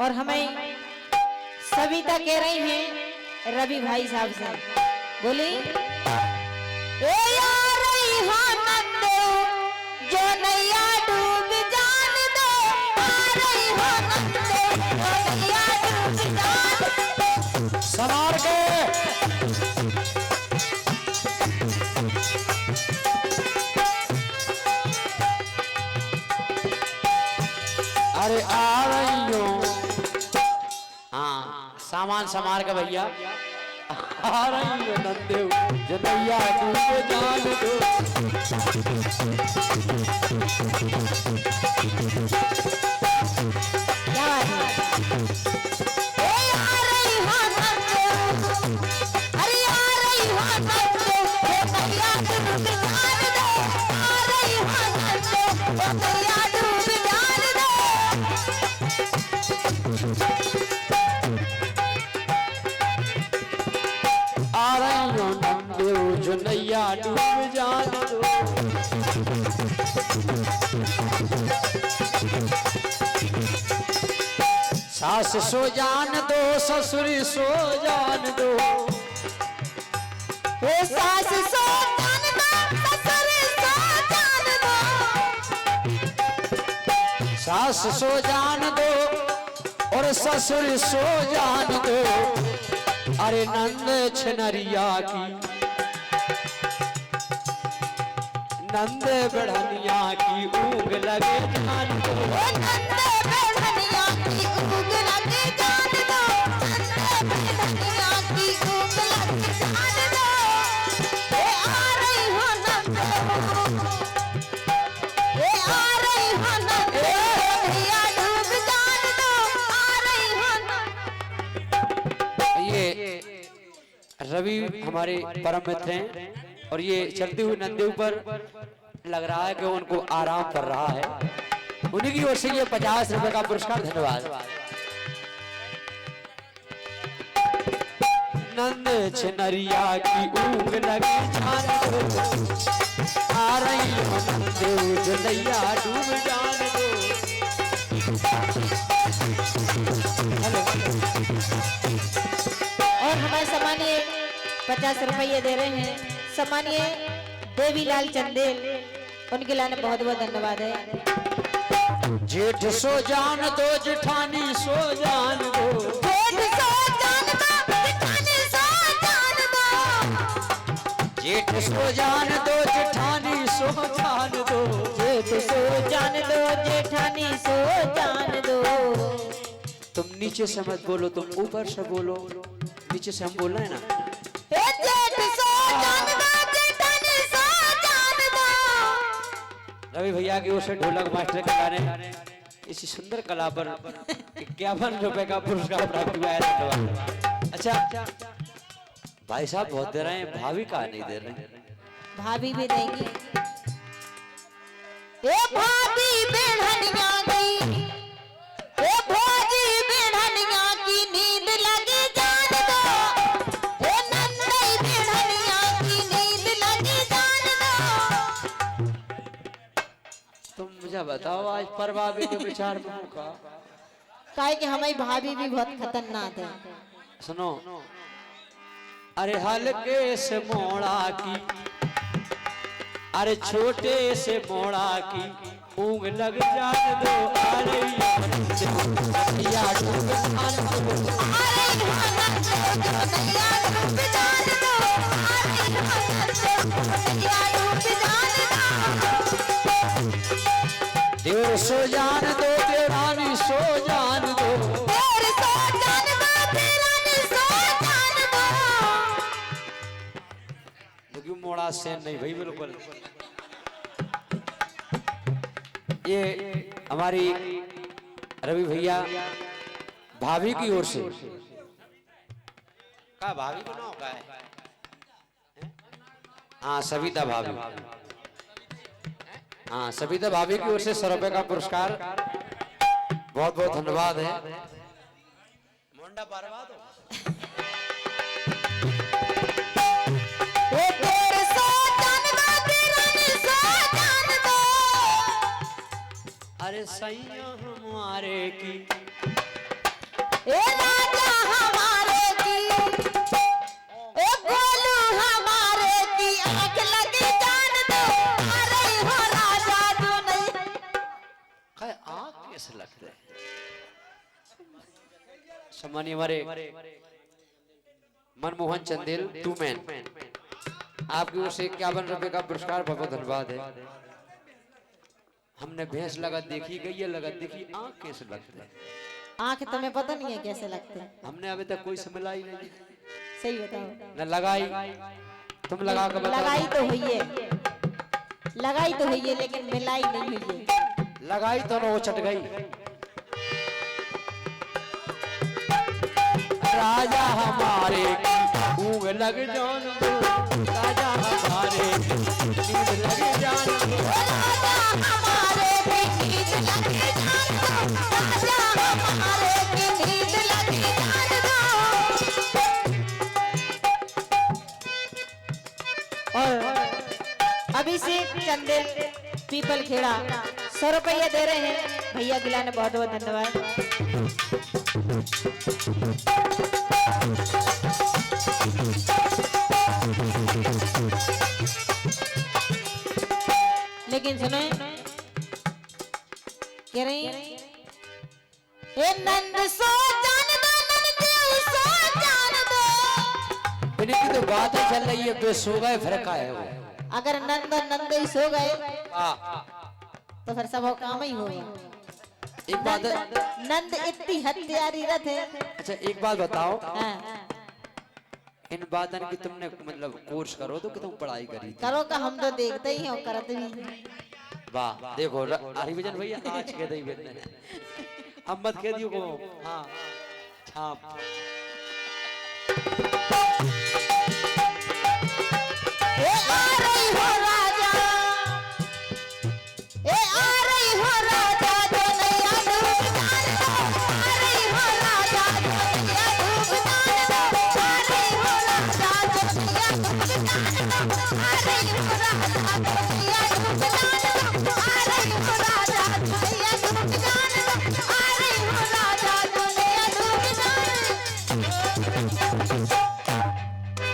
और हमें सविता कह रही हैं रवि भाई साहब से, बोली ए यार जो नैया डूब जान दो, जो नैया डूब जान सवार के अरे आ रही हो। हाँ सामान संभाल के भैया आ रही हो नंदेव जनैया डूब जान दो। क्या आ रही हो नंदेव जनैया डूब जान दो। सास सो जान दो ससुर सो जान दो। सास सो जान दो ससुर सो जान दो। सास सो जान दो और ससुर सो जान दो। अरे नंद छनरिया की नंद बढ़निया की ऊँग लगे जान दो। नंद बढ़निया की ऊँग लगे जान दो। नंद बढ़निया की ऊँग लगे जान दो। ए आ रही हो नंद, ए आ रही हो नंद, भैया डूब जान दो। आ रही हो नंद। ये रवि हमारे परम मित्र हैं और ये चलती हुई नंदे पर लग रहा है कि उनको आराम कर रहा है। उन्हीं की ओर से ये 50 रुपए का पुरस्कार। धन्यवाद। नंद छनरिया की ऊँग लगी जान दो। आ रही हो नंदेव जनैया डूब जान दो। और हमारे सम्मानीय 50 रुपये दे रहे हैं सम्मानीय देवीलाल चंदेल, उनके लाने बहुत बहुत धन्यवाद है। जेठ सो जान दो जेठानी सो जान दो। जेठ सो जान दो जेठानी सो जान दो। जेठ सो जान दो जेठानी सो जान दो। जेठ सो जान दो जेठानी सो जान दो। तुम नीचे से मत बोलो, तुम ऊपर से बोलो। नीचे से हम बोल रहे हैं ना। जेठ सो जान दो जेठानी सो जान दो। रवि भैया की ओर से ढोलक मास्टर के गाने इसी सुंदर कला पर 51 रुपए का पुरस्कार प्राप्त हुआ है। धन्यवाद। अच्छा भाई साहब बहुत दे रहे हैं, भाभी कहा नहीं दे रहे हैं? भाभी भी देंगी। ए भाभी बेढ़निया की, ए भाभी बेढ़निया की नींद लगी जान दो। ए नंदई बेढ़निया की नींद लगी जान दो। तुम मुझे बताओ आज पर भाभी के विचार में का काहे कि हमारी भाभी भी बहुत खतरनाक है। सुनो। अरे हल्के से मोड़ा की, अरे छोटे से मोड़ा की ऊँग लग जान दो। अरे या डूब जान दो। देवर सो जान दो देवरानी सो जान दो। क्योंकि मोड़ा से नहीं भाई बिल्कुल। ये हमारी रवि भैया भाभी की ओर से का भाभी को ना है। हाँ सविता भाभी। हाँ सविता भाभी की ओर से 100 रुपए का पुरस्कार। बहुत बहुत धन्यवाद है। मुंडा बर्बाद हो। अरे सैया हमारे की ए राजा हमारे की ए गोलू हमारे की आंख लगी जान दो अरे हो राजा तू नहीं काय आँख कैसे लगते हैं? सम्मानीय हमारे मनमोहन चंदेल 2 मैन, आपकी ओर से 51 रुपए का पुरस्कार, बहुत बहुत धन्यवाद है। हमने भैंस लगत देखी, गई लगत देखी, आँख कैसे लगते हैं? आंख तुम्हें पता नहीं है कैसे लगते हैं? हमने अभी तक कोई से मिला ही नहीं, सही बताओ। न लगाई, तुम लगा कर बताओ। लगाई तो हुई है, लगाई तो हुई है लेकिन मिलाई नहीं हुई है। लगाई तो ना वो चट गई। राजा हमारे की ऊँग लग जान दो, राजा हमारे की नींद लग जान दो। राजा हमारे की नींद लगी जान दो, राजा हमारे की नींद लगी जान दो। और अभिषेक चंदेल पीपल खेड़ा 100 रुपया दे रहे हैं भैया गिला ने, बहुत बहुत धन्यवाद। लेकिन सुनो कह रही ए नंद सो जान दो, नंद सो जान दो। इनकी तो बातें चल रही है, बे सो गए फिर का है वो। अगर नंद और नंद ही सो गए हाँ, तो फिर सब काम ही होगा। एक बात, नंद इतनी हत्यारी रथ है। अच्छा एक बात बताओ, हाँ, इन बातन की तुमने मतलब कोर्स करो तो कि तुम पढ़ाई करी थी? करो का हम तो देखते ही और करते भी। वाह देखो हरिभजन भैया आज कह दी बेटे, अब मत कह दियो को। हाँ छाप